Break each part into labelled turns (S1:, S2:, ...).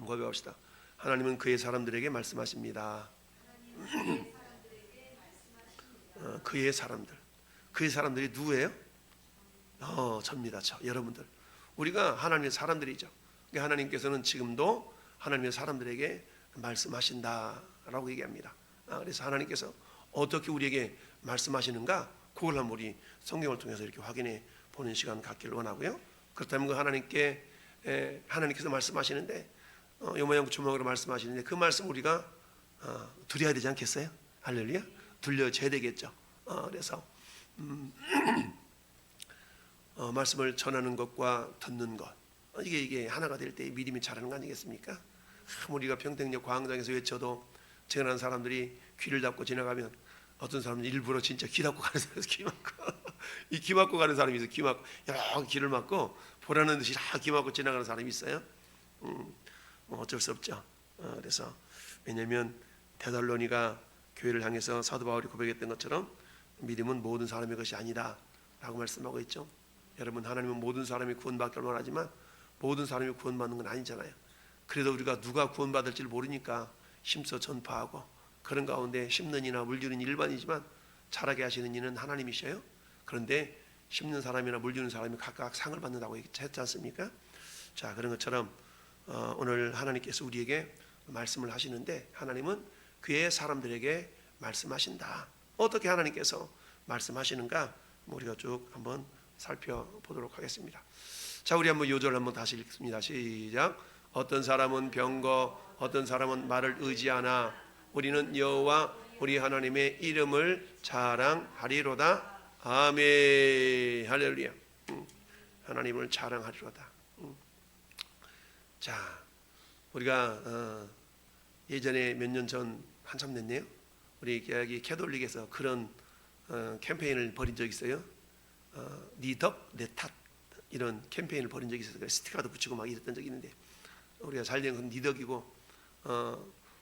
S1: 고백합시다. 하나님은 그의 사람들에게 말씀하십니다. 그의 사람들. 그의 사람들이 누구예요? 접니다. 여러분들. 우리가 하나님의 사람들이죠. 그러니까 하나님께서는 지금도 하나님의 사람들에게 말씀하신다라고 얘기합니다. 그래서 하나님께서 어떻게 우리에게 말씀하시는가, 그걸 한번 우리 성경을 통해서 이렇게 확인해 보는 시간 갖기를 원하고요. 그렇다면 그 하나님께서 말씀하시는데 요모양 조목으로 말씀하시는데 그 말씀 우리가 드려야 되지 않겠어요? 할렐루야. 들려줘야 되겠죠. 그래서 말씀을 전하는 것과 듣는 것, 이게 하나가 될 때 믿음이 자라는 거 아니겠습니까? 우리가 평택역 광장에서 외쳐도 재난한 사람들이 귀를 닫고 지나가면 어떤 사람은 일부러 진짜 귀 닫고 가는 사람이 있어요. 귀 막고 귀 막고 가는 사람이 있어요. 귀 막고 여러 귀를 막고 보라는 듯이 다 귀 막고 지나가는 사람이 있어요. 어쩔 수 없죠. 그래서 왜냐하면 데살로니가 교회를 향해서 사도 바울이 고백했던 것처럼 믿음은 모든 사람의 것이 아니다 라고 말씀하고 있죠. 여러분, 하나님은 모든 사람이 구원받기를 원하지만 모든 사람이 구원받는 건 아니잖아요. 그래도 우리가 누가 구원받을지를 모르니까 힘써 전파하고, 그런 가운데 심는 이나 물주는 일반이지만 자라게 하시는 이는 하나님이셔요. 그런데 심는 사람이나 물주는 사람이 각각 상을 받는다고 했지 않습니까? 자, 그런 것처럼 오늘 하나님께서 우리에게 말씀을 하시는데 하나님은 그의 사람들에게 말씀하신다. 어떻게 하나님께서 말씀하시는가 우리가 쭉 한번 살펴보도록 하겠습니다. 자, 우리 한번 요절 한번 다시 읽습니다. 시작. 어떤 사람은 병거, 어떤 사람은 말을 의지하나 우리는 여호와 우리 하나님의 이름을 자랑하리로다. 아멘. 할렐루야. 하나님을 자랑하리로다. 자, 우리가 예전에 몇 년 전, 한참 됐네요, 우리 여기 캐톨릭에서 그런 캠페인을 벌인 적이 있어요. 네 덕, 내 탓, 이런 캠페인을 벌인 적이 있어서 스티커도 붙이고 막 이랬던 적이 있는데, 우리가 잘된 건 네 덕이고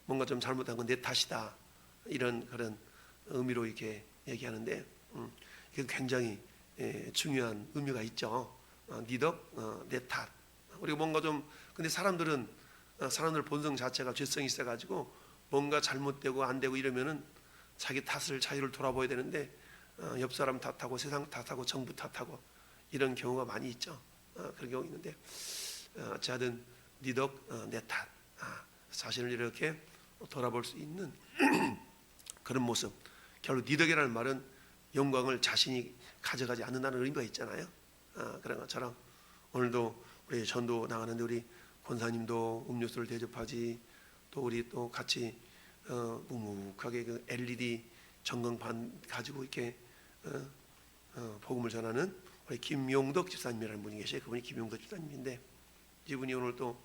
S1: 뭔가 좀 잘못한 건 내 탓이다, 이런 그런 의미로 이렇게 얘기하는데 이게 굉장히 중요한 의미가 있죠. 네 덕, 내 탓. 우리가 뭔가 좀, 근데 사람들 본성 자체가 죄성이 있어가지고 뭔가 잘못되고 안 되고 이러면은 자기 자유를 돌아봐야 되는데 옆 사람 탓하고 세상 탓하고 정부 탓하고 이런 경우가 많이 있죠. 그런 경우 있는데 어찌하든 네 덕, 내 탓, 자신을 이렇게 돌아볼 수 있는 그런 모습. 결국 네 덕이라는 말은 영광을 자신이 가져가지 않는다는 의미가 있잖아요. 그런 것처럼 오늘도 우리 전도 나가는데 우리 권사님도 음료수를 대접하지, 또 우리 또 같이 묵묵하게 그 LED 전광판 가지고 이렇게 복음을 전하는 우리 김용덕 집사님이라는 분이 계세요. 그분이 김용덕 집사님인데 이분이 오늘 또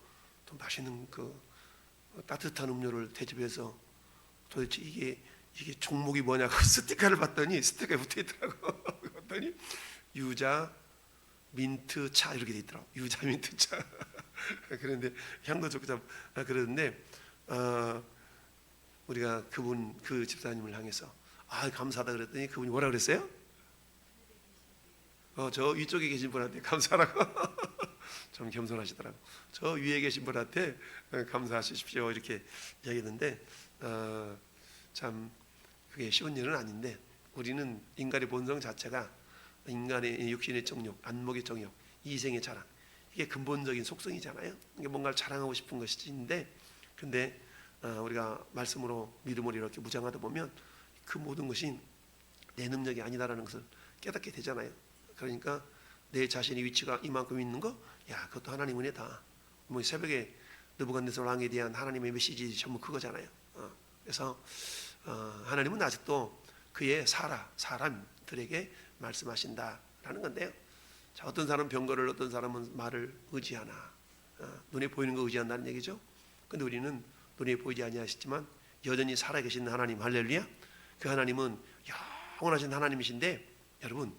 S1: 맛있는 그 따뜻한 음료를 대접해서 도대체 이게 종목이 뭐냐고 스티커를 봤더니 스티커에 붙어 있더라고. 봤더니 유자 민트 차 이렇게 돼 있더라고. 유자 민트 차. 그런데 향도 좋고 참 그러는데 우리가 그 집사님을 향해서 감사하다 그랬더니 그분이 뭐라 그랬어요? 저 위쪽에 계신 분한테 감사하라고. 좀 겸손하시더라고. 저 위에 계신 분한테 감사하십시오 이렇게 얘기했는데 참 그게 쉬운 일은 아닌데, 우리는 인간의 본성 자체가 인간의 육신의 정욕, 안목의 정욕, 이생의 자랑, 이게 근본적인 속성이잖아요. 이게 뭔가를 자랑하고 싶은 것인데, 근데 우리가 말씀으로 믿음으로 이렇게 무장하다 보면 그 모든 것이 내 능력이 아니다라는 것을 깨닫게 되잖아요. 그러니까 내 자신의 위치가 이만큼 있는 거, 그것도 하나님 은혜다. 뭐 새벽에 느부갓네살 왕에 대한 하나님의 메시지 전부 그거잖아요. 그래서 하나님은 아직도 그의 사람들에게 말씀하신다라는 건데요. 자, 어떤 사람은 병거를, 어떤 사람은 말을 의지하나, 눈에 보이는 거 의지한다는 얘기죠. 근데 우리는 눈에 보이지 아니하시지만 여전히 살아계신 하나님, 할렐루야. 그 하나님은 영원하신 하나님이신데, 여러분,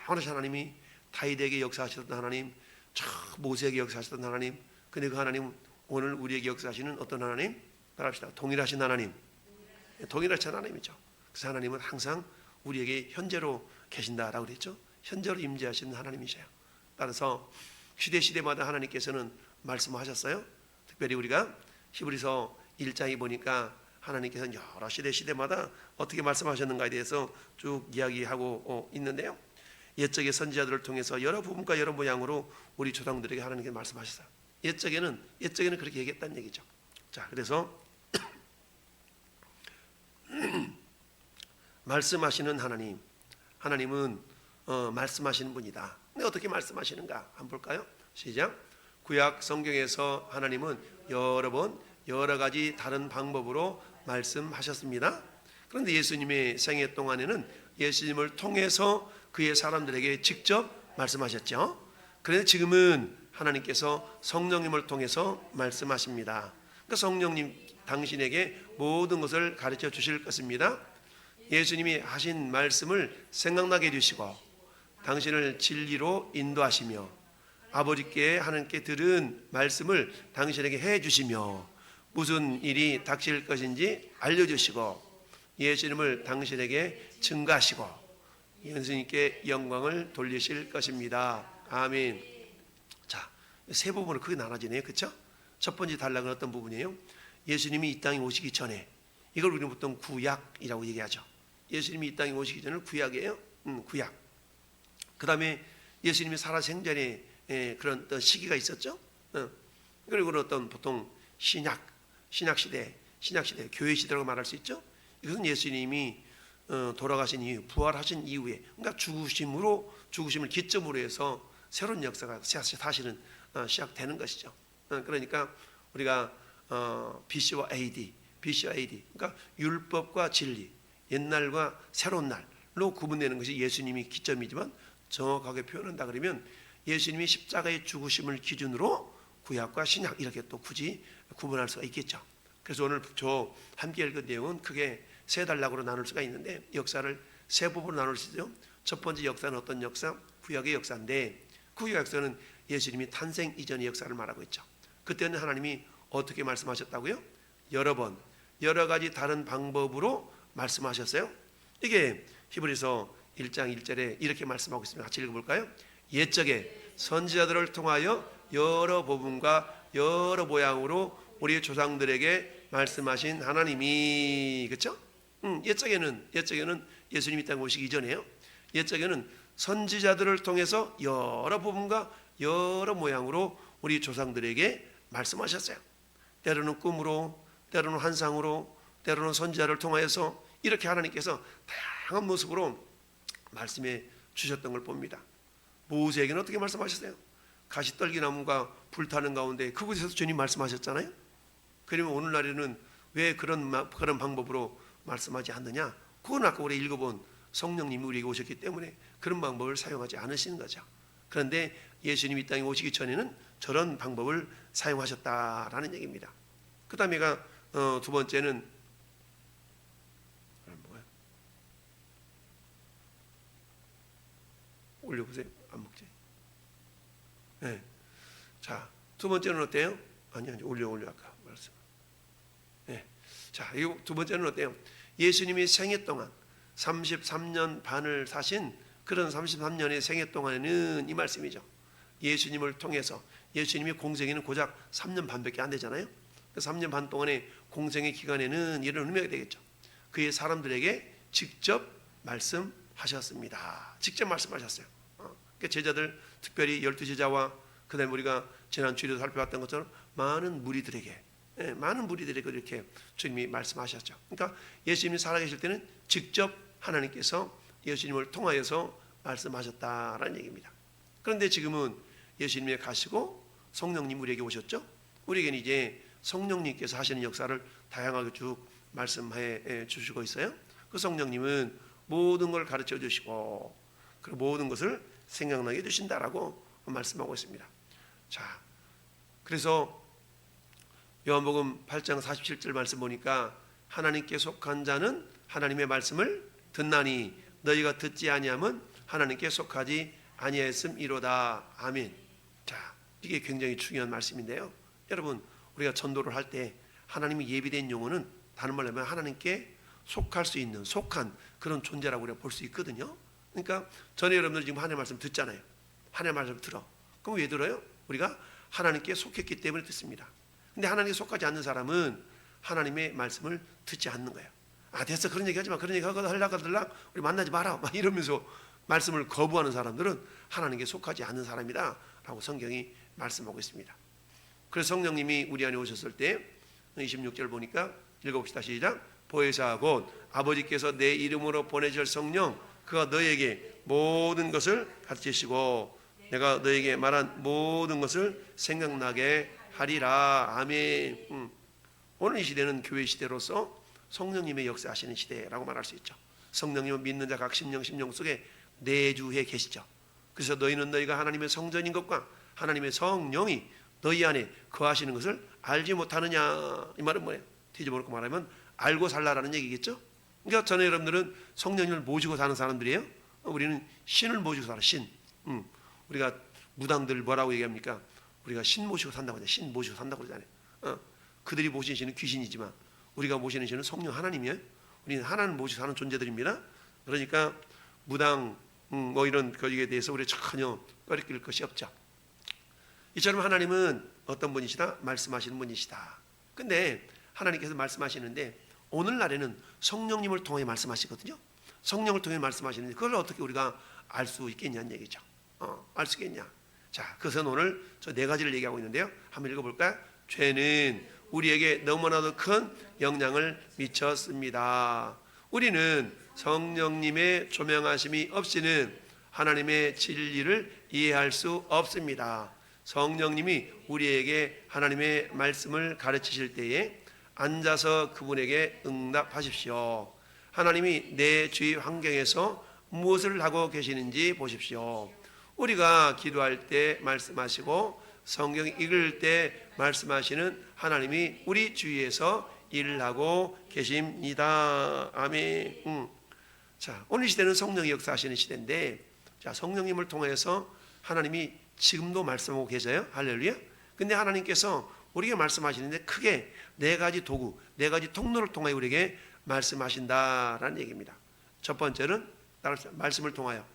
S1: 영원하신 하나님이 다윗에게 역사하셨던 하나님, 저 모세에게 역사하셨던 하나님, 근데 그 하나님은 오늘 우리에게 역사하시는 어떤 하나님? 따라합시다. 동일하신 하나님, 동일하신 하나님이죠. 그래서 하나님은 항상 우리에게 현재로 계신다라고 그랬죠. 현재로 임재하시는 하나님이셔요. 따라서 시대마다 하나님께서는 말씀하셨어요. 특별히 우리가 히브리서 1장에 보니까 하나님께서 여러 시대마다 어떻게 말씀하셨는가에 대해서 쭉 이야기하고 있는데요. 옛적의 선지자들을 통해서 여러 부분과 여러 모양으로 우리 조상들에게 하나님께서 말씀하셨어요. 옛적에는 그렇게 얘기했다는 얘기죠. 자, 그래서 말씀하시는 하나님은 말씀하시는 분이다. 근데 어떻게 말씀하시는가 한번 볼까요? 시작. 구약 성경에서 하나님은 여러 번 여러 가지 다른 방법으로 말씀하셨습니다. 그런데 예수님의 생애 동안에는 예수님을 통해서 그의 사람들에게 직접 말씀하셨죠. 그런데 지금은 하나님께서 성령님을 통해서 말씀하십니다. 그러니까 성령님 당신에게 모든 것을 가르쳐 주실 것입니다. 예수님이 하신 말씀을 생각나게 해주시고 당신을 진리로 인도하시며 아버지께 하나님께 들은 말씀을 당신에게 해주시며 무슨 일이 닥칠 것인지 알려주시고 예수님을 당신에게 증거하시고 예수님께 영광을 돌리실 것입니다. 아멘. 자, 세 부분으로 크게 나눠지네요. 그렇죠? 첫 번째 단락은 어떤 부분이에요? 예수님이 이 땅에 오시기 전에, 이걸 우리는 보통 구약이라고 얘기하죠. 예수님이 이 땅에 오시기 전에는 구약이에요. 구약. 그 다음에 예수님이 살아생전에 그런 어떤 시기가 있었죠. 그리고 어떤 보통 신약시대, 교회 시대라고 말할 수 있죠. 이것은 예수님이 돌아가신 이후, 부활하신 이후에, 그러니까 죽으심을 기점으로 해서 새로운 역사가 사실은 시작되는 것이죠. 그러니까 우리가 BC와 AD, 그러니까 율법과 진리, 옛날과 새로운 날로 구분되는 것이 예수님이 기점이지만 정확하게 표현한다 그러면 예수님이 십자가의 죽으심을 기준으로 구약과 신약 이렇게 또 굳이 구분할 수가 있겠죠. 그래서 오늘 저 함께 읽은 내용은 크게 세 단락으로 나눌 수가 있는데 역사를 세 부분으로 나눌 수 있죠. 첫 번째 역사는 어떤 역사? 구약의 역사인데 구약 역사는 예수님이 탄생 이전의 역사를 말하고 있죠. 그때는 하나님이 어떻게 말씀하셨다고요? 여러 번 여러 가지 다른 방법으로 말씀하셨어요. 이게 히브리서 1장 1절에 이렇게 말씀하고 있습니다. 같이 읽어볼까요? 옛적에 선지자들을 통하여 여러 부분과 여러 모양으로 우리 조상들에게 말씀하신 하나님이, 그렇죠? 옛적에는 예수님이 땅에 오시기 이전에요. 옛적에는 선지자들을 통해서 여러 부분과 여러 모양으로 우리 조상들에게 말씀하셨어요. 때로는 꿈으로, 때로는 환상으로, 때로는 선지자를 통하여서 이렇게 하나님께서 다양한 모습으로 말씀해 주셨던 걸 봅니다. 모세에게는 어떻게 말씀하셨어요? 가시떨기나무가 불타는 가운데 그곳에서 주님 말씀하셨잖아요. 그러면 오늘날에는 왜 그런 방법으로 말씀하지 않느냐? 그건 아까 우리 읽어본 성령님이 우리에게 오셨기 때문에 그런 방법을 사용하지 않으시는 거죠. 그런데 예수님이 이 땅에 오시기 전에는 저런 방법을 사용하셨다라는 얘기입니다. 그 다음에가 두 번째는 뭐야? 올려보세요. 안 먹지? 네. 자, 두 번째는 어때요? 아니 올려 아까 말씀. 네. 자, 이 두 번째는 어때요? 예수님이 생애 동안 33년 반을 사신 그런 33년의 생애 동안에는 이 말씀이죠. 예수님을 통해서 예수님이 공생에는 고작 3년 반밖에 안 되잖아요. 그 3년 반 동안의 공생의 기간에는 이런 의미가 되겠죠. 그의 사람들에게 직접 말씀하셨습니다. 직접 말씀하셨어요. 그러니까 제자들, 특별히 12제자와 그다음에 우리가 지난 주일에도 살펴봤던 것처럼 많은 무리들에게 이렇게 주님이 말씀하셨죠. 그러니까 예수님이 살아계실 때는 직접 하나님께서 예수님을 통하여서 말씀하셨다라는 얘기입니다. 그런데 지금은 예수님이 가시고 성령님 우리에게 오셨죠. 우리에게는 이제 성령님께서 하시는 역사를 다양하게 쭉 말씀해 주시고 있어요. 그 성령님은 모든 걸 가르쳐 주시고 그 모든 것을 생각나게 해주신다라고 말씀하고 있습니다. 자, 그래서 요한복음 8장 47절 말씀 보니까 하나님께 속한 자는 하나님의 말씀을 듣나니 너희가 듣지 아니하면 하나님께 속하지 아니하였음이로다. 아멘. 자, 이게 굉장히 중요한 말씀인데요. 여러분, 우리가 전도를 할 때 하나님이 예비된 용어는 다른 말로 하면 하나님께 속할 수 있는 속한 그런 존재라고 우리가 볼 수 있거든요. 그러니까 전에 여러분들 지금 하나님의 말씀 듣잖아요. 하나님의 말씀 들어. 그럼 왜 들어요? 우리가 하나님께 속했기 때문에 듣습니다. 근데 하나님께 속하지 않는 사람은 하나님의 말씀을 듣지 않는 거예요. 아 됐어, 그런 얘기 하지 마, 그런 얘기 하려고 우리 만나지 마라 막 이러면서 말씀을 거부하는 사람들은 하나님께 속하지 않는 사람이다 라고 성경이 말씀하고 있습니다. 그래서 성령님이 우리 안에 오셨을 때 26절 보니까 읽어봅시다. 시작. 보혜사 곧 아버지께서 내 이름으로 보내실 성령 그가 너에게 모든 것을 가르치시고 내가 너에게 말한 모든 것을 생각나게 하리라. 아멘. 오늘 이 시대는 교회 시대로서 성령님의 역사하시는 시대라고 말할 수 있죠. 성령님은 믿는 자 각 심령 속에 내주해 계시죠. 그래서 너희는 너희가 하나님의 성전인 것과 하나님의 성령이 너희 안에 거하시는 것을 알지 못하느냐. 이 말은 뭐예요? 뒤집어놓고 말하면 알고 살라라는 얘기겠죠. 그러니까 저는 여러분들은 성령님을 모시고 사는 사람들이에요. 우리는 신을 모시고 살아. 신. 우리가 무당들 뭐라고 얘기합니까? 우리가 신 모시고 산다고 하잖아요. 신 모시고 산다고 그러잖아요. 그들이 모시는 신은 귀신이지만 우리가 모시는 신은 성령 하나님이에요. 우리는 하나님 모시고 사는 존재들입니다. 그러니까 무당 뭐 이런 거기에 대해서 우리 전혀 꺼리낄 것이 없죠. 이처럼 하나님은 어떤 분이시다? 말씀하시는 분이시다. 근데 하나님께서 말씀하시는데 오늘날에는 성령님을 통해 말씀하시거든요. 성령을 통해 말씀하시는데 그걸 어떻게 우리가 알 수 있겠냐는 얘기죠. 알 수 있겠냐? 자, 그것은 오늘 저 네 가지를 얘기하고 있는데요. 한번 읽어볼까요? 죄는 우리에게 너무나도 큰 영향을 미쳤습니다. 우리는 성령님의 조명하심이 없이는 하나님의 진리를 이해할 수 없습니다. 성령님이 우리에게 하나님의 말씀을 가르치실 때에 앉아서 그분에게 응답하십시오. 하나님이 내 주위 환경에서 무엇을 하고 계시는지 보십시오. 우리가 기도할 때 말씀하시고 성경 읽을 때 말씀하시는 하나님이 우리 주위에서 일을 하고 계십니다. 아멘. 자, 오늘 시대는 성령이 역사하시는 시대인데, 자, 성령님을 통해서 하나님이 지금도 말씀하고 계세요. 할렐루야. 근데 하나님께서 우리에게 말씀하시는데 크게 네 가지 도구, 네 가지 통로를 통하여 우리에게 말씀하신다라는 얘기입니다. 첫 번째는 말씀을 통하여.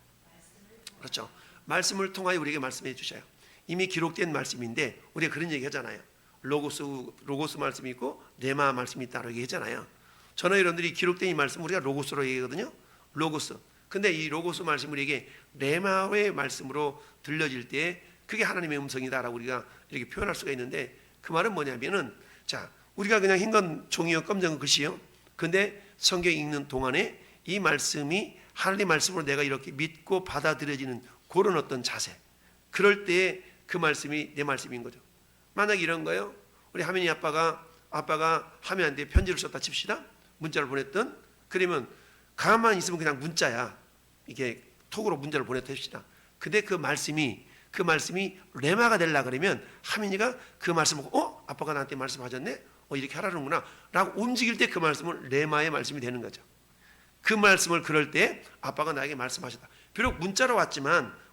S1: 그렇죠. 말씀을 통하여 우리에게 말씀해 주셔요. 이미 기록된 말씀인데 우리가 그런 얘기 하잖아요. 로고스 말씀이 있고 레마 말씀이 있다고 얘기하잖아요. 저는 여러분들이 기록된 이 말씀 우리가 로고스로 얘기하거든요. 로고스. 근데 이 로고스 말씀이 우리에게 레마의 말씀으로 들려질 때 그게 하나님의 음성이다라고 우리가 이렇게 표현할 수가 있는데 그 말은 뭐냐면은 자, 우리가 그냥 흰건 종이요 검정은 글씨요. 근데 성경 읽는 동안에 이 말씀이 하나님의 말씀으로 내가 이렇게 믿고 받아들여지는 그런 어떤 자세. 그럴 때에 그 말씀이 내 말씀인 거죠. 만약 이런 거요. 우리 하민이 아빠가 하민한테 편지를 썼다 칩시다. 문자를 보냈던. 그러면 가만히 있으면 그냥 문자야. 이게 톡으로 문자를 보냈다 합시다. 근데 그 말씀이 레마가 되려고 그러면 하민이가 그 말씀을 보고 아빠가 나한테 말씀하셨네? 이렇게 하라는구나 라고 움직일 때 그 말씀은 레마의 말씀이 되는 거죠. 그 말씀을 그럴 때 아빠가 나에게 말씀하셨다. 비록 문자로 왔지만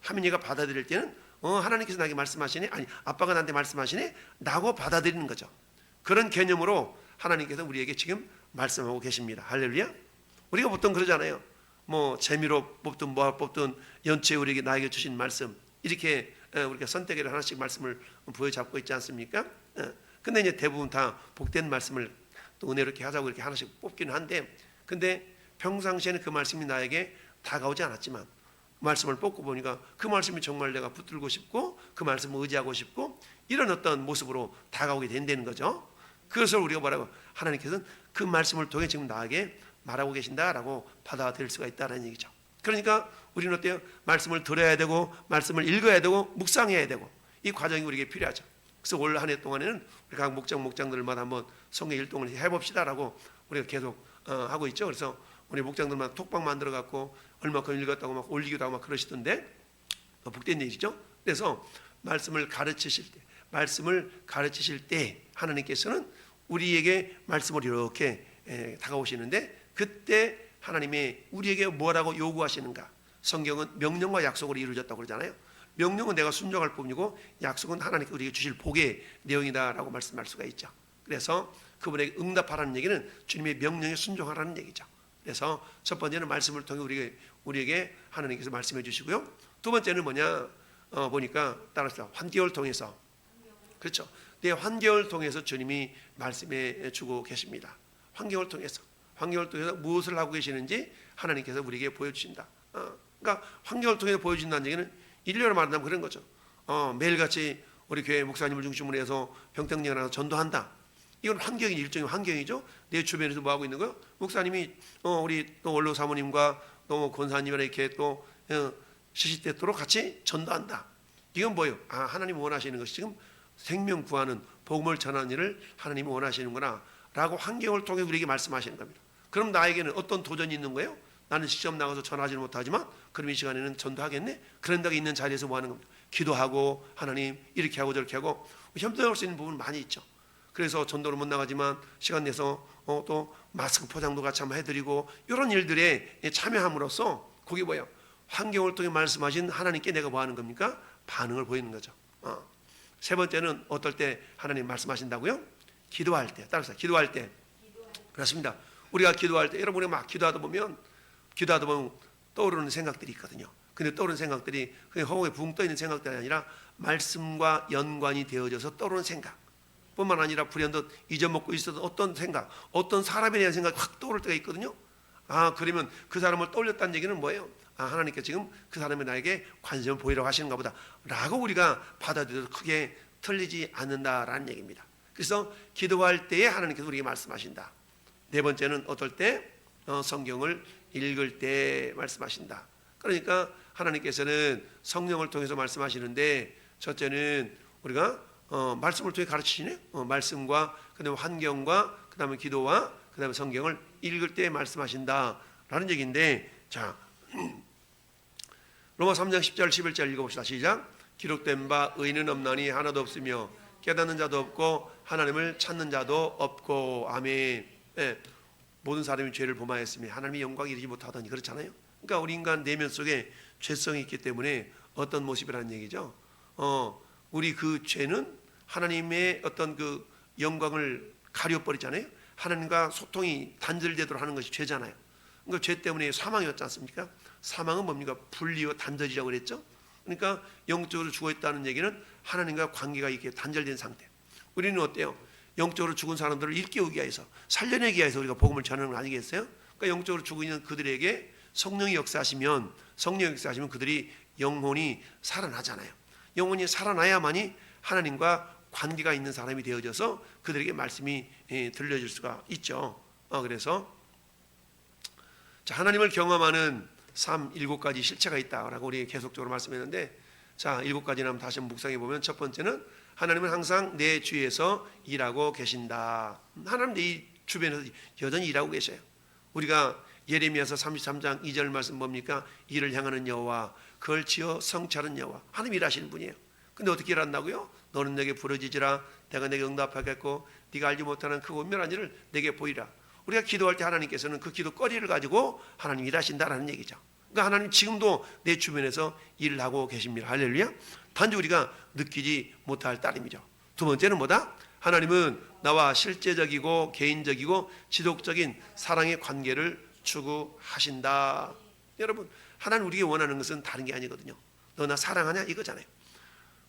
S1: 하민이가 받아들일 때는 하나님께서 나에게 말씀하시네, 아니 아빠가 나한테 말씀하시네 라고 받아들이는 거죠. 그런 개념으로 하나님께서 우리에게 지금 말씀하고 계십니다. 할렐루야. 우리가 보통 그러잖아요. 뭐 재미로 뽑든 뭐 뽑든 연초에 우리에게 나에게 주신 말씀 이렇게 우리가 선택을 하나씩 말씀을 부여잡고 있지 않습니까? 근데 이제 대부분 다 복된 말씀을 또 은혜롭게 하자고 이렇게 하나씩 뽑기는 한데, 근데 평상시에는 그 말씀이 나에게 다가오지 않았지만 말씀을 뽑고 보니까 그 말씀이 정말 내가 붙들고 싶고 그 말씀을 의지하고 싶고 이런 어떤 모습으로 다가오게 된다는 거죠. 그것을 우리가 뭐라고 하나님께서는 그 말씀을 통해 지금 나에게 말하고 계신다라고 받아들일 수가 있다는 얘기죠. 그러니까 우리는 어때요? 말씀을 들어야 되고 말씀을 읽어야 되고 묵상해야 되고 이 과정이 우리에게 필요하죠. 그래서 올 한 해 동안에는 우리 각 목장들마다 한번 성경 일동을 해봅시다라고 우리가 계속 하고 있죠. 그래서 우리 목장들마다 톡방 만들어 갖고 얼마큼 읽었다고 막 올리기도 하고 막 그러시던데 복된 얘기죠. 그래서 말씀을 가르치실 때 하나님께서는 우리에게 말씀을 이렇게 다가오시는데 그때 하나님이 우리에게 뭐라고 요구하시는가? 성경은 명령과 약속으로 이루어졌다고 그러잖아요. 명령은 내가 순종할 뿐이고 약속은 하나님께 우리에게 주실 복의 내용이다라고 말씀할 수가 있죠. 그래서 그분에게 응답하라는 얘기는 주님의 명령에 순종하라는 얘기죠. 그래서 첫 번째는 말씀을 통해 우리에게 하나님께서 말씀해 주시고요. 두 번째는 뭐냐? 보니까 따라서 환기를 통해서 그렇죠? 내 환경을 통해서 주님이 말씀해 주고 계십니다. 환경을 통해서 무엇을 하고 계시는지 하나님께서 우리에게 보여주신다. 그러니까 환경을 통해서 보여준다는 얘기는 인류로 말하면 그런 거죠. 매일같이 우리 교회 목사님을 중심으로 해서 병평령을 하나 전도한다. 이건 환경이 일종의 환경이죠. 내 주변에서 뭐 하고 있는 거요? 목사님이 우리 또 원로 사모님과 또 권사님이랑 이렇게 또 시시때때로 같이 전도한다. 이건 뭐예요? 하나님 원하시는 것이 지금 생명 구하는 복음을 전하는 일을 하나님이 원하시는구나 라고 환경을 통해 우리에게 말씀하시는 겁니다. 그럼 나에게는 어떤 도전이 있는 거예요? 나는 직접 나가서 전하지는 못하지만 그럼 이 시간에는 전도하겠네? 그런 데가 있는 자리에서 뭐 하는 겁니다. 기도하고 하나님 이렇게 하고 저렇게 하고 협조할 수 있는 부분 많이 있죠. 그래서 전도를 못 나가지만 시간 내서 또 마스크 포장도 같이 한번 해드리고 이런 일들에 참여함으로써 그게 뭐예요? 환경을 통해 말씀하신 하나님께 내가 뭐 하는 겁니까? 반응을 보이는 거죠. 세 번째는 어떨 때 하나님 말씀하신다고요? 기도할 때. 따라서 기도할 때. 그렇습니다. 우리가 기도할 때 여러분이 막 기도하다 보면 떠오르는 생각들이 있거든요. 근데 떠오르는 생각들이 그냥 허공에 붕 떠 있는 생각들이 아니라 말씀과 연관이 되어져서 떠오르는 생각 뿐만 아니라 불현듯 잊어먹고 있었던 어떤 생각, 어떤 사람에 대한 생각이 확 떠오를 때가 있거든요. 그러면 그 사람을 떠올렸다는 얘기는 뭐예요? 하나님께 지금 그 사람이 나에게 관심을 보이라고 하시는가 보다 라고 우리가 받아들여도 크게 틀리지 않는다라는 얘기입니다. 그래서 기도할 때에 하나님께서 우리에게 말씀하신다. 네 번째는 어떨 때? 성경을 읽을 때 말씀하신다. 그러니까 하나님께서는 성령을 통해서 말씀하시는데 첫째는 우리가 말씀을 통해 가르치시네. 말씀과 그다음에 환경과 그다음에 기도와 그다음에 성경을 읽을 때 말씀하신다라는 얘기인데, 자 로마 3장 10절 11절 읽어봅시다. 시작. 기록된 바 의인은 없나니 하나도 없으며 깨닫는 자도 없고 하나님을 찾는 자도 없고. 아멘. 모든 사람이 죄를 범하였으며 하나님의 영광이 이르지 못하더니. 그렇잖아요. 그러니까 우리 인간 내면 속에 죄성이 있기 때문에 어떤 모습이라는 얘기죠. 우리 그 죄는 하나님의 어떤 그 영광을 가려버리잖아요. 하나님과 소통이 단절되도록 하는 것이 죄잖아요. 그러니까 죄 때문에 사망이 왔지 않습니까? 사망은 뭡니까? 분리와 단절이라고 그랬죠. 그러니까 영적으로 죽어있다는 얘기는 하나님과 관계가 이렇게 단절된 상태. 우리는 어때요? 영적으로 죽은 사람들을 일깨우기 위해서, 살려내기 위해서 우리가 복음을 전하는 거 아니겠어요? 그러니까 영적으로 죽어 있는 그들에게 성령이 역사하시면 그들이 영혼이 살아나잖아요. 영혼이 살아나야만이 하나님과 관계가 있는 사람이 되어져서 그들에게 말씀이 들려질 수가 있죠. 그래서 하나님을 경험하는 삶 7가지 실체가 있다라고 우리 계속적으로 말씀했는데, 자 7가지는 한번 다시 한번 묵상해 보면, 첫 번째는 하나님은 항상 내 주위에서 일하고 계신다. 하나님 내 주변에서 여전히 일하고 계셔요. 우리가 예레미야서 33장 2절 말씀 뭡니까? 이를 향하는 여호와 그걸 지어 성취하는 여호와. 하나님 일하시는 분이에요. 근데 어떻게 일한다고요? 너는 내게 부르짖으라 내가 내게 응답하겠고 네가 알지 못하는 그 은밀한 일을 내게 보이라. 우리가 기도할 때 하나님께서는 그 기도거리를 가지고 하나님 일하신다라는 얘기죠. 그러니까 하나님 지금도 내 주변에서 일을 하고 계십니다. 할렐루야. 단지 우리가 느끼지 못할 따름이죠. 두 번째는 뭐다? 하나님은 나와 실제적이고 개인적이고 지속적인 사랑의 관계를 추구하신다. 여러분, 하나님 우리에게 원하는 것은 다른 게 아니거든요. 너 나 사랑하냐? 이거잖아요.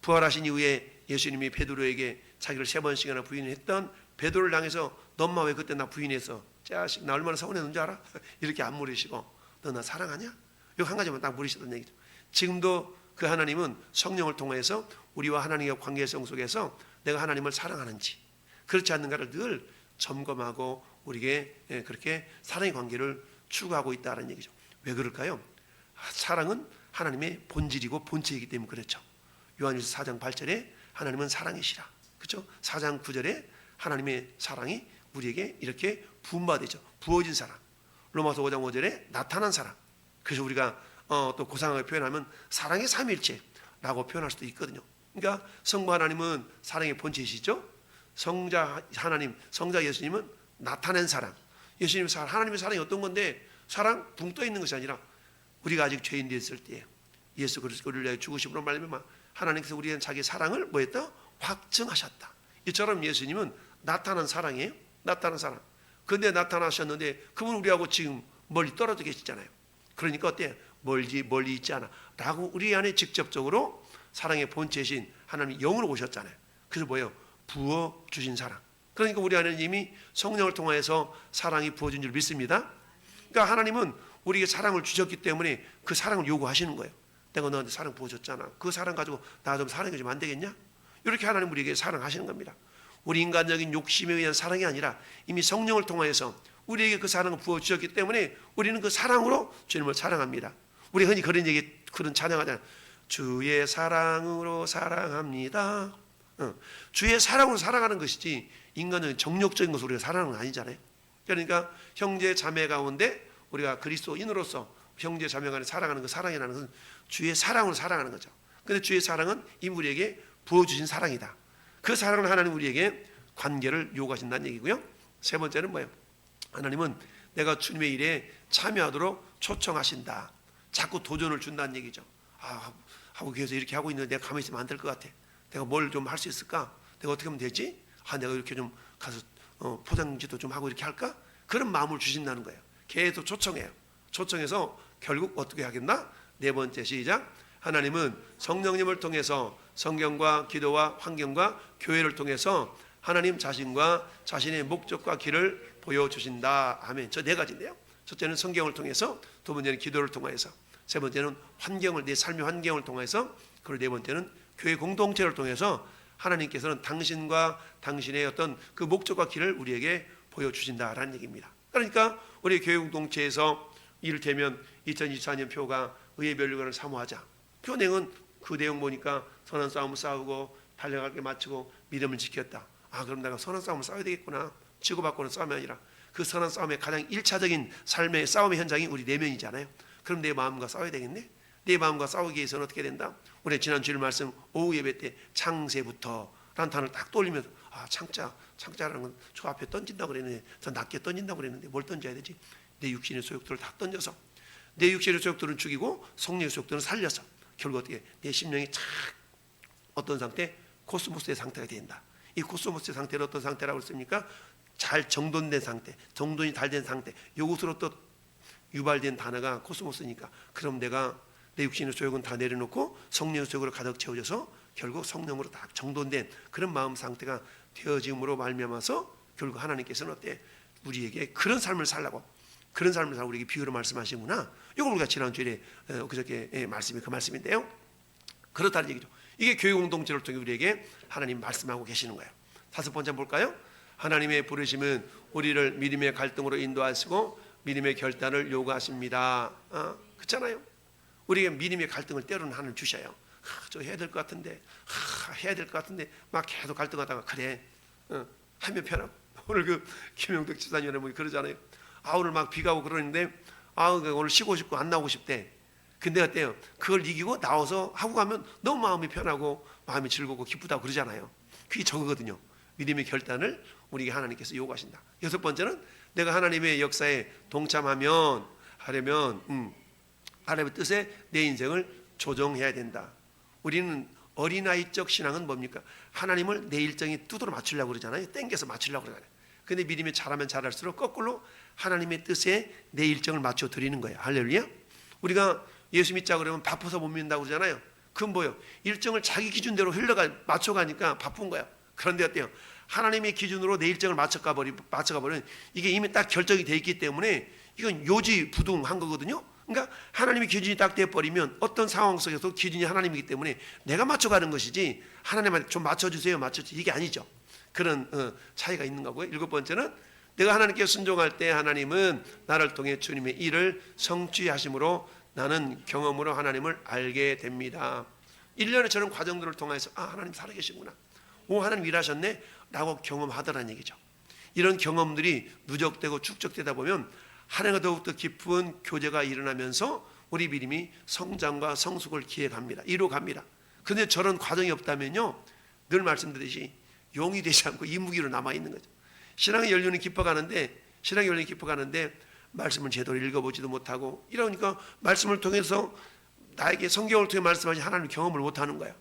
S1: 부활하신 이후에 예수님이 베드로에게 자기를 3번씩이나 부인했던 베드로를 향해서 너 엄마 왜 그때 나 부인했어? 자식 나 얼마나 서운했는 줄 알아? 이렇게 안 물으시고 너 나 사랑하냐? 이거 한 가지만 딱 물으시던 얘기죠. 지금도 그 하나님은 성령을 통해서 우리와 하나님의 관계성 속에서 내가 하나님을 사랑하는지 그렇지 않는가를 늘 점검하고 우리에게 그렇게 사랑의 관계를 추구하고 있다는 얘기죠. 왜 그럴까요? 사랑은 하나님의 본질이고 본체이기 때문에 그렇죠. 요한일서 4장 8절에 하나님은 사랑이시라. 그렇죠? 4장 9절에 하나님의 사랑이 우리에게 이렇게 부음받으죠. 부어진 사랑. 로마서 5장 5절에 나타난 사랑. 그래서 우리가 또 고상하게 표현하면 사랑의 삼일체라고 표현할 수도 있거든요. 그러니까 성부 하나님은 사랑의 본체이시죠. 성자 하나님, 성자 예수님은 나타낸 사랑. 예수님 하나님의 사랑이 어떤 건데, 사랑 붕 떠 있는 것이 아니라 우리가 아직 죄인 되었을 때에 예수 그리스도를 위하여 죽으심으로 말미암아 하나님께서 우리의 자기 사랑을 뭐했다? 확증하셨다. 이처럼 예수님은 나타난 사랑이에요. 나타난 사랑. 그런데 나타나셨는데 그분 우리하고 지금 멀리 떨어져 계시잖아요. 그러니까 어때? 멀리 있지 않아 라고 우리 안에 직접적으로 사랑의 본체이신 하나님이 영으로 오셨잖아요. 그래서 뭐예요? 부어 주신 사랑. 그러니까 우리 안에 이미 성령을 통하여서 사랑이 부어진 줄 믿습니다. 그러니까 하나님은 우리에게 사랑을 주셨기 때문에 그 사랑을 요구하시는 거예요. 내가 너한테 사랑 부어줬잖아. 그 사랑 가지고 나 좀 사랑해주면 안 되겠냐? 이렇게 하나님 우리에게 사랑하시는 겁니다. 우리 인간적인 욕심에 의한 사랑이 아니라 이미 성령을 통하여서 우리에게 그 사랑을 부어주셨기 때문에 우리는 그 사랑으로 주님을 사랑합니다. 우리 흔히 그런 찬양하잖아요. 주의 사랑으로 사랑합니다. 주의 사랑으로 사랑하는 것이지 인간적인 정욕적인 것으로 우리가 사랑하는 건 아니잖아요. 그러니까 형제 자매 가운데 우리가 그리스도인으로서 형제 자매 간에 사랑하는 그 사랑이라는 것은 주의 사랑으로 사랑하는 거죠. 그런데 주의 사랑은 이 우리에게 부어주신 사랑이다. 그 사랑을 하나님 우리에게 관계를 요구하신다는 얘기고요. 세 번째는 뭐예요? 하나님은 내가 주님의 일에 참여하도록 초청하신다. 자꾸 도전을 준다는 얘기죠. 하고 교회에서 이렇게 하고 있는데 내가 가만히 있으면 안 될 것 같아. 내가 뭘 좀 할 수 있을까? 내가 어떻게 하면 되지? 내가 이렇게 좀 가서 포장지도 좀 하고 이렇게 할까? 그런 마음을 주신다는 거예요. 계속 초청해요. 초청해서 결국 어떻게 하겠나? 네 번째 시작. 하나님은 성령님을 통해서 성경과 기도와 환경과 교회를 통해서 하나님 자신과 자신의 목적과 길을 보여주신다. 아멘. 저 네 가지인데요. 첫째는 성경을 통해서, 두 번째는 기도를 통해서, 세 번째는 환경을, 내 삶의 환경을 통해서, 그리고 네 번째는 교회 공동체를 통해서 하나님께서는 당신과 당신의 어떤 그 목적과 길을 우리에게 보여주신다라는 얘기입니다. 그러니까 우리 교회 공동체에서 이를테면 2024년 표가 의회 변류관을 사모하자. 표 내용은 그 내용 보니까 선한 싸움을 싸우고 달려갈 게 마치고 믿음을 지켰다. 그럼 내가 선한 싸움을 싸워야 되겠구나. 치고받고는 싸움이 아니라 그 선한 싸움의 가장 1차적인 삶의 싸움의 현장이 우리 내면이잖아요. 그럼 내 마음과 싸워야 되겠네. 내 마음과 싸우기 위해서는 어떻게 된다? 우리 지난 주일 말씀 오후 예배 때 창세부터 라는 단어를 딱 떠올리면서 창자라는 건 저 앞에 던진다고 그랬는데 저 낮게 던진다고 그랬는데 뭘 던져야 되지? 내 육신의 소욕들을 다 던져서 내 육신의 소욕들은 죽이고 성령의 소욕들은 살려서 결국 어떻게 내 심령이 착 어떤 상태? 코스모스의 상태가 된다. 이 코스모스의 상태는 어떤 상태라고 했습니까? 잘 정돈된 상태, 정돈이 잘 된 상태. 이것으로 또 유발된 단어가 코스모스니까 그럼 내가 내 육신의 소욕은 다 내려놓고 성령의 소욕으로 가득 채워져서 결국 성령으로 다 정돈된 그런 마음 상태가 되어짐으로 말미암아서 결국 하나님께서는 어때? 우리에게 그런 삶을 살라고 우리에게 비유로 말씀하시구나. 이걸 우리가 지난주에 그저께 말씀이 그 말씀인데요. 그렇다는 얘기죠. 이게 교회 공동체를 통해 우리에게 하나님 말씀하고 계시는 거예요. 다섯 번째 볼까요? 하나님의 부르심은 우리를 믿음의 갈등으로 인도하시고 믿음의 결단을 요구하십니다. 그렇잖아요. 우리에게 믿음의 갈등을 때로는 하나님 주셔요. 저 해야 될 것 같은데 해야 될 것 같은데 막 계속 갈등하다가 그래 하면 편하고 오늘 그 김영덕 지사님 여러분이 그러잖아요. 오늘 막 비가 오고 그러는데 오늘 쉬고 싶고 안 나오고 싶대. 근데 어때요? 그걸 이기고 나와서 하고 가면 너무 마음이 편하고 마음이 즐겁고 기쁘다고 그러잖아요. 그게 저거거든요. 믿음의 결단을 우리에게 하나님께서 요구하신다. 여섯 번째는 내가 하나님의 역사에 동참하면 하려면 하나님의 뜻에 내 인생을 조정해야 된다. 우리는 어린아이적 신앙은 뭡니까? 하나님을 내 일정에 두드러 맞추려고 그러잖아요. 땡겨서 맞추려고 그러잖아요. 근데 믿음이 잘하면 잘할수록 거꾸로 하나님의 뜻에 내 일정을 맞춰 드리는 거예요. 할렐루야. 우리가 예수 믿자 그러면 바빠서 못 믿는다고 그러잖아요. 그건 뭐예요? 일정을 자기 기준대로 맞춰가니까 바쁜 거야. 그런데 어때요? 하나님의 기준으로 내 일정을 맞춰가 버리면 이게 이미 딱 결정이 돼 있기 때문에 이건 요지부동한 거거든요. 그러니까 하나님의 기준이 딱 돼버리면 어떤 상황 속에서 기준이 하나님이기 때문에 내가 맞춰가는 것이지 하나님한테 좀 맞춰주세요 이게 아니죠. 그런 차이가 있는 거고요. 일곱 번째는 내가 하나님께 순종할 때 하나님은 나를 통해 주님의 일을 성취하심으로 나는 경험으로 하나님을 알게 됩니다. 1년에 저런 과정들을 통해서 하나님 살아계시구나, 하나님 일하셨네 라고 경험하더라는 얘기죠. 이런 경험들이 누적되고 축적되다 보면 하나님과 더욱더 깊은 교제가 일어나면서 우리 믿음이 성장과 성숙을 기획합니다. 이루어갑니다. 그런데 저런 과정이 없다면요, 늘 말씀드리듯이 용이 되지 않고 이무기로 남아있는 거죠. 신앙의 연륜이 깊어가는데 말씀을 제대로 읽어보지도 못하고 이러니까 말씀을 통해서 나에게 성경을 통해 말씀하신 하나님 경험을 못하는 거야.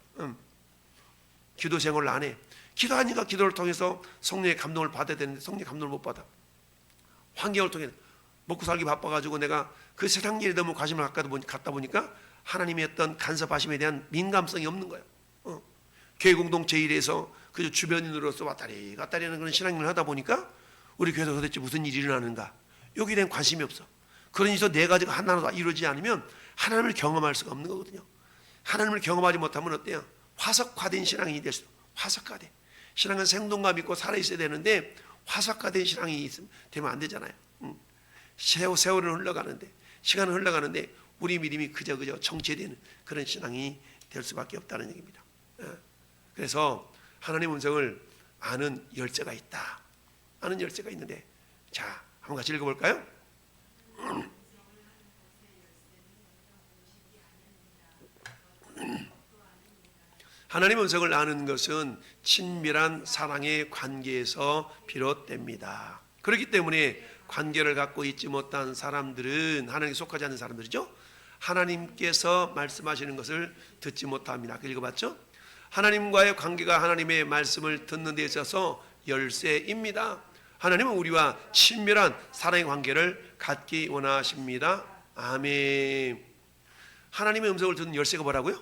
S1: 기도 생활을 안 해. 기도하니까 기도를 통해서 성령의 감동을 받아야 되는데 성령의 감동을 못 받아. 환경을 통해 먹고 살기 바빠가지고 내가 그 세상 일에 너무 관심을 갖다 보니까 하나님의 어떤 간섭하심에 대한 민감성이 없는 거예요. 교회 공동체 일에서 그저 주변인으로서 왔다리 갔다리 하는 그런 신앙생활을 하다 보니까 우리 교회에서 도대체 무슨 일이 일어나는가, 여기에 대한 관심이 없어. 그러니 네 가지가 하나로 이루어지지 않으면 하나님을 경험할 수가 없는 거거든요. 하나님을 경험하지 못하면 어때요? 화석화된 신앙이 될 수도. 화석화된 신앙은 생동감 있고 살아있어야 되는데 화석화된 신앙이 되면 안 되잖아요. 세월은 흘러가는데, 시간은 흘러가는데 우리 믿음이 그저 정체되는 그런 신앙이 될 수밖에 없다는 얘기입니다. 그래서 하나님의 음성을 아는 열쇠가 있다. 아는 열쇠가 있는데, 자, 한번 같이 읽어볼까요? 하나님의 음성을 아는 것은 친밀한 사랑의 관계에서 비롯됩니다. 그렇기 때문에 관계를 갖고 있지 못한 사람들은, 하나님께 속하지 않는 사람들이죠, 하나님께서 말씀하시는 것을 듣지 못합니다. 읽어봤죠? 하나님과의 관계가 하나님의 말씀을 듣는 데 있어서 열쇠입니다. 하나님은 우리와 친밀한 사랑의 관계를 갖기 원하십니다. 아멘. 하나님의 음성을 듣는 열쇠가 뭐라고요?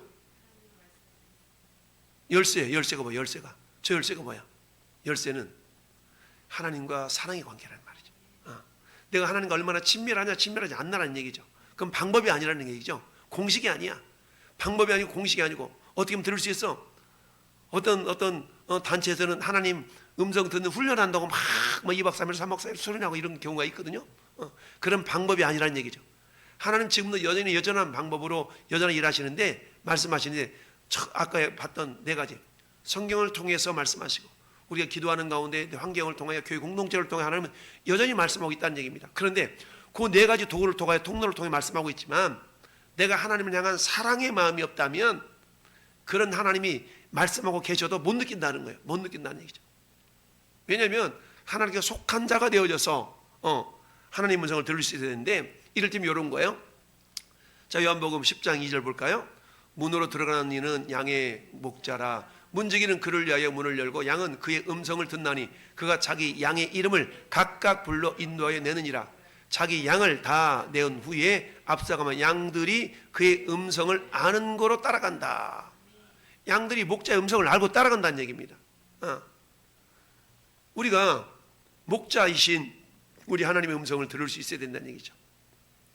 S1: 열쇠가 뭐야? 저 열쇠가 뭐야? 열쇠는 하나님과 사랑의 관계라는 말이죠. 내가 하나님과 얼마나 친밀하냐 친밀하지 않나라는 얘기죠. 그럼 방법이 아니라는 얘기죠. 공식이 아니야. 방법이 아니고 공식이 아니고 어떻게 하면 들을 수 있어? 어떤 단체에서는 하나님 음성 듣는 훈련한다고 막 2박 3일 3박 4일 수련하고 이런 경우가 있거든요. 그런 방법이 아니라는 얘기죠. 하나님 지금도 여전히 여전한 방법으로 여전히 일하시는데, 말씀하시는데, 아까 봤던 네 가지 성경을 통해서 말씀하시고, 우리가 기도하는 가운데 환경을 통하여 교회 공동체를 통해 하나님은 여전히 말씀하고 있다는 얘기입니다. 그런데 그 네 가지 도구를 통하여 통로를 통해 말씀하고 있지만, 내가 하나님을 향한 사랑의 마음이 없다면 그런 하나님이 말씀하고 계셔도 못 느낀다는 거예요. 못 느낀다는 얘기죠. 왜냐하면 하나님께 속한 자가 되어져서 하나님의 음성을 들을 수 있어야 되는데, 이럴 때면 이런 거예요. 자, 요한복음 10장 2절 볼까요? 문으로 들어가는 이는 양의 목자라. 문지기는 그를 위하여 문을 열고 양은 그의 음성을 듣나니 그가 자기 양의 이름을 각각 불러 인도하여 내느니라. 자기 양을 다 내은 후에 앞서가면 양들이 그의 음성을 아는 거로 따라간다. 양들이 목자의 음성을 알고 따라간다는 얘기입니다. 우리가 목자이신 우리 하나님의 음성을 들을 수 있어야 된다는 얘기죠.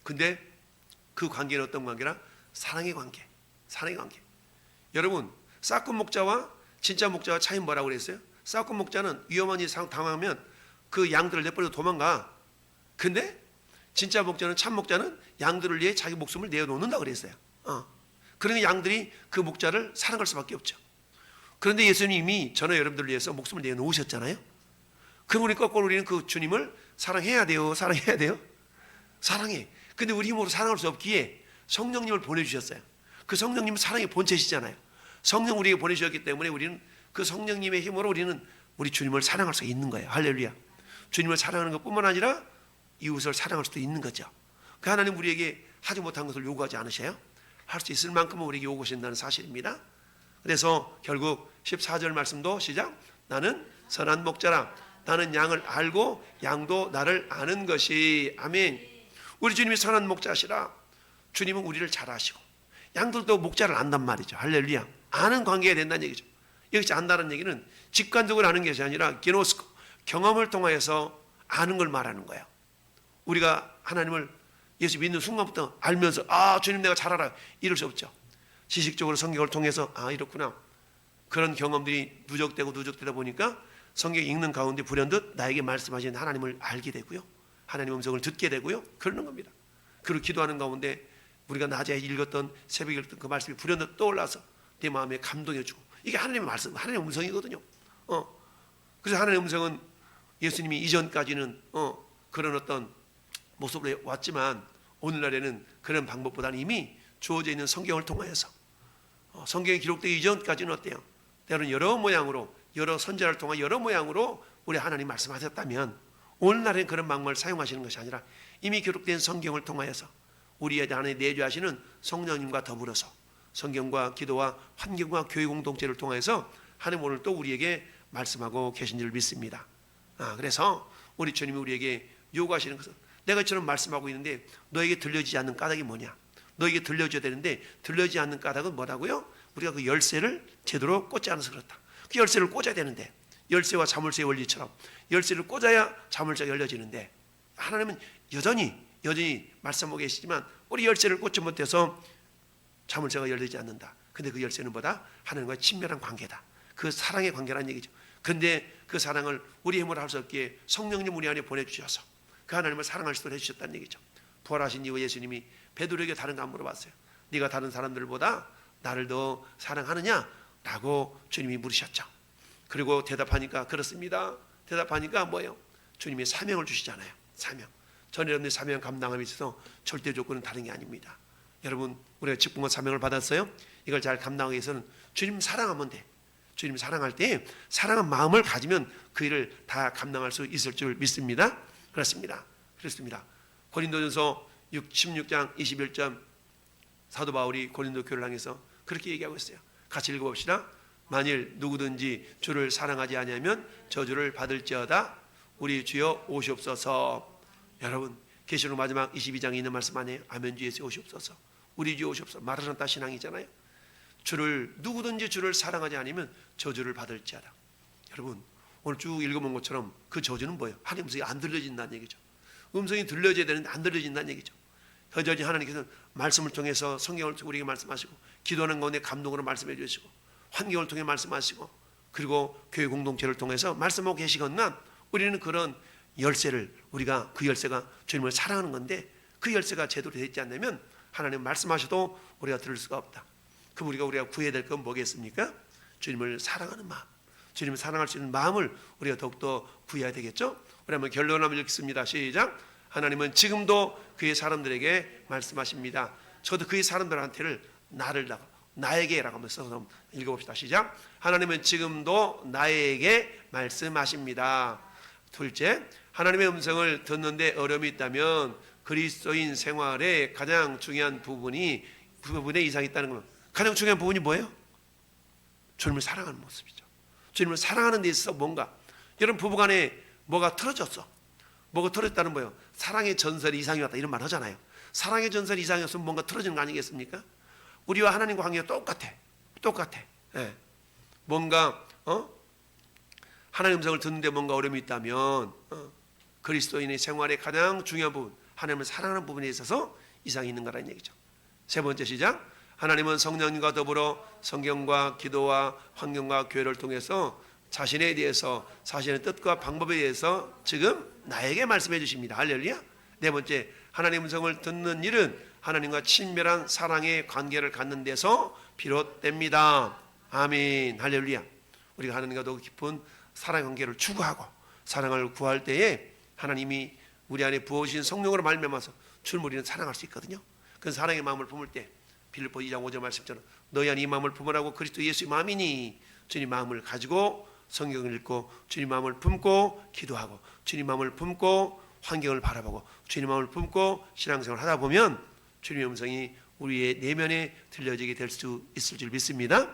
S1: 근데 그 관계는 어떤 관계라? 사랑의 관계. 사랑의 관계. 여러분, 싹군 목자와 진짜 목자와 차이는 뭐라고 그랬어요? 싹군 목자는 위험한 일 당하면 그 양들을 내버려 도망가. 근데 진짜 목자는, 참 목자는 양들을 위해 자기 목숨을 내어놓는다 그랬어요. 그러니 양들이 그 목자를 사랑할 수밖에 없죠. 그런데 예수님이 저는 여러분들을 위해서 목숨을 내어놓으셨잖아요. 그럼 우리 거꾸로 우리는 그 주님을 사랑해야 돼요? 사랑해야 돼요? 사랑해. 근데 우리 힘으로 사랑할 수 없기에 성령님을 보내주셨어요. 그 성령님은 사랑의 본체시잖아요. 성령 우리에게 보내주셨기 때문에 우리는 그 성령님의 힘으로 우리는 우리 주님을 사랑할 수가 있는 거예요. 할렐루야. 주님을 사랑하는 것뿐만 아니라 이웃을 사랑할 수도 있는 거죠. 그 하나님 우리에게 하지 못한 것을 요구하지 않으셔요? 할 수 있을 만큼은 우리에게 요구하신다는 사실입니다. 그래서 결국 14절 말씀도 시작. 나는 선한 목자라. 나는 양을 알고 양도 나를 아는 것이. 아멘. 우리 주님이 선한 목자시라. 주님은 우리를 잘 아시고 양들도 목자를 안단 말이죠. 할렐루야. 아는 관계가 된다는 얘기죠. 여기서 안다는 얘기는 직관적으로 아는 것이 아니라 게노스코, 경험을 통해서 아는 걸 말하는 거예요. 우리가 하나님을 예수 믿는 순간부터 알면서 주님 내가 잘 알아 이럴 수 없죠. 지식적으로 성경을 통해서 이렇구나, 그런 경험들이 누적되다 보니까 성경 읽는 가운데 불현듯 나에게 말씀하시는 하나님을 알게 되고요, 하나님의 음성을 듣게 되고요, 그러는 겁니다. 그리고 기도하는 가운데 우리가 낮에 읽었던, 새벽에 읽었던 그 말씀이 불현듯 떠올라서 내 마음에 감동해주고, 이게 하나님의 말씀, 하나님의 음성이거든요. 그래서 하나님의 음성은 예수님이 이전까지는 그런 어떤 모습으로 왔지만, 오늘날에는 그런 방법보다는 이미 주어져 있는 성경을 통하여서, 성경에 기록되기 이전까지는 어때요? 때로는 여러 모양으로, 여러 선지자를 통한 여러 모양으로 우리 하나님 말씀하셨다면, 오늘날에는 그런 방법을 사용하시는 것이 아니라 이미 기록된 성경을 통하여서 우리에 대한 내주하시는 성령님과 더불어서 성경과 기도와 환경과 교회 공동체를 통해서 하나님 오늘 또 우리에게 말씀하고 계신 줄 믿습니다. 그래서 우리 주님이 우리에게 요구하시는 것은, 내가 이처럼 말씀하고 있는데 너에게 들려지지 않는 까닭이 뭐냐? 너에게 들려줘야 되는데 들려지지 않는 까닭은 뭐라고요? 우리가 그 열쇠를 제대로 꽂지 않아서 그렇다. 그 열쇠를 꽂아야 되는데, 열쇠와 자물쇠의 원리처럼 열쇠를 꽂아야 자물쇠가 열려지는데, 하나님은 여전히 말씀하고 계시지만 우리 열쇠를 꽂지 못해서 자물쇠가 열리지 않는다. 근데 그 열쇠는 뭐다? 하나님과의 친밀한 관계다. 그 사랑의 관계라는 얘기죠. 그런데 그 사랑을 우리 힘으로 할 수 없기에 성령님 우리 안에 보내주셔서 그 하나님을 사랑할 수 있도록 해주셨다는 얘기죠. 부활하신 이후 예수님이 베드로에게 다른 거 안 물어봤어요. 네가 다른 사람들보다 나를 더 사랑하느냐? 라고 주님이 물으셨죠. 그리고 대답하니까 그렇습니다. 대답하니까 뭐예요? 주님이 사명을 주시잖아요. 사명. 전 여러분들의 사명 감당함에 있어서 절대 조건은 다른 게 아닙니다. 여러분, 우리가 직분과 사명을 받았어요. 이걸 잘 감당하기 위해서는 주님 사랑하면 돼. 주님 사랑할 때 사랑한 마음을 가지면 그 일을 다 감당할 수 있을 줄 믿습니다. 그렇습니다. 고린도전서 16장 21절 사도 바울이 고린도 교회를 향해서 그렇게 얘기하고 있어요. 같이 읽어봅시다. 만일 누구든지 주를 사랑하지 아니하면 저주를 받을지어다. 우리 주여 오시옵소서. 여러분, 계시록 마지막 22장에 있는 말씀 아니에요? 아멘 주 예수 오시옵소서. 우리 주 오시옵소서. 마라나타 신앙이잖아요. 누구든지 주를 사랑하지 않으면 저주를 받을지어다. 여러분, 오늘 쭉 읽어본 것처럼 그 저주는 뭐예요? 하나님 음성이 안 들려진다는 얘기죠. 음성이 들려져야 되는데 안 들려진다는 얘기죠. 여전히 하나님께서는 말씀을 통해서 성경을 통해 우리에게 말씀하시고, 기도하는 가운데 감동으로 말씀해 주시고, 환경을 통해 말씀하시고, 그리고 교회 공동체를 통해서 말씀하고 계시건만 우리는 그런 열쇠를, 우리가 그 열쇠가 주님을 사랑하는 건데, 그 열쇠가 제대로 되지 않으면 하나님 말씀하셔도 우리가 들을 수가 없다. 그럼 우리가 구해야 될 건 뭐겠습니까? 주님을 사랑하는 마음, 주님을 사랑할 수 있는 마음을 우리가 더욱더 구해야 되겠죠. 우리 한번 결론을 한번 읽습니다. 시작. 하나님은 지금도 그의 사람들에게 말씀하십니다. 저도 그의 사람들한테를 나에게라고 한번 써서 읽어봅시다. 시작. 하나님은 지금도 나에게 말씀하십니다. 둘째, 하나님의 음성을 듣는데 어려움이 있다면 그리스도인 생활의 가장 중요한 부분에 이상이 있다는 겁니다. 가장 중요한 부분이 뭐예요? 주님을 사랑하는 모습이죠. 주님을 사랑하는 데 있어서 뭔가, 여러분 부부간에 뭐가 틀어졌어. 뭐가 틀어졌다는 뭐예요? 사랑의 전설이 이상이 왔다 이런 말 하잖아요. 사랑의 전설이 이상이었으면 뭔가 틀어지는 거 아니겠습니까? 우리와 하나님과 관계가 똑같아. 예. 뭔가 하나님 음성을 듣는데 뭔가 어려움이 있다면 그리스도인의 생활의 가장 중요한 부분, 하나님을 사랑하는 부분에 있어서 이상이 있는 거라는 얘기죠. 세 번째 시작. 하나님은 성령님과 더불어 성경과 기도와 환경과 교회를 통해서 자신에 대해서, 자신의 뜻과 방법에 대해서 지금 나에게 말씀해 주십니다. 할렐루야. 네 번째, 하나님의 음성을 듣는 일은 하나님과 친밀한 사랑의 관계를 갖는 데서 비롯됩니다. 아멘. 할렐루야. 우리가 하나님과 더 깊은 사랑의 관계를 추구하고 사랑을 구할 때에 하나님이 우리 안에 부어주신 성령으로 말미암아서 주님 우리는 사랑할 수 있거든요. 그 사랑의 마음을 품을 때 빌립보 2장 5절 말씀처럼 너희 안에 이 마음을 품으라고 그리스도 예수의 마음이니, 주님 마음을 가지고 성경을 읽고 주님 마음을 품고 기도하고 주님 마음을 품고 환경을 바라보고 주님 마음을 품고 신앙생활을 하다 보면 주님의 음성이 우리의 내면에 들려지게 될 수 있을 줄 믿습니다.